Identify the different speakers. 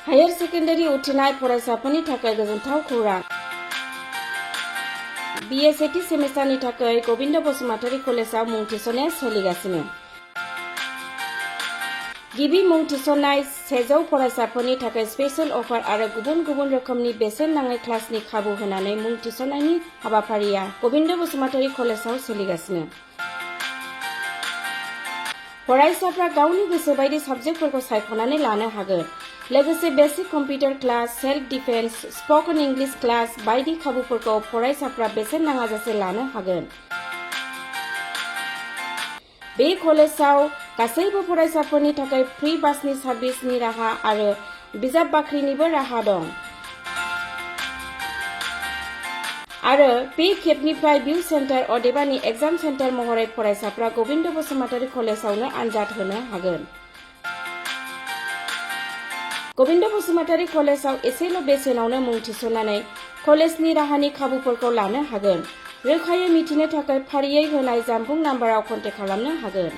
Speaker 1: Higher secondary उथ्रिनाय फरायसाफोरनि थाखाय गोजोनथाव खौरां। BA सेथि सेमिस्टारनि थाखाय गबिन्द बसुमतारी कलेजाव मुं थिसननाया सोलिगासिनो। गिबि मुं थिसननाय 100 फरायसाफोरनि थाखाय स्पेशल अफार आरो गुबुन गुबुन रोखोमनि बेसेन नाङै क्लासनि खाबु होनानै मुं थिसननायनि हाबाफारिया गबिन्द बसुमतारी कलेजाव सोलिगासिनो। फरायसाफ्रा गावनि गोसो बायदि साबजेक्टफोरखौ सायख'नानै लानो हागोन। लोगोसे basic computer class, self defence, spoken English class बायदि खाबुफोरखौ फरायसाफ्रा बेसेन नाङाजासे लानो हागोन। बे कलेजाव गासैबो फरायसाफोरनि थाखाय फ्रि बासनि सार्भिसनि राहा आरो बिजाब बाख्रिनिबो राहा दं। आरो बे खेबनिफ्राय भिउ सेन्टार अदेबानि एग्जाम सेन्टार महरै फरायसाफ्रा गबिन्द बसुमतारी कलेजावनो आनजाद होनो हागोन। गबिन्द बसुमतारी कलेजाव एसेल' बेसेनावनो मुं थिसननानै कलेजनि राहानि खाबुफोरखौ लानो हागोन। रोखायै मिथिनो थाखाय फारियै होनाय जानबुं नाम्बाराव कन्टेक्ट खालामनो हागोन।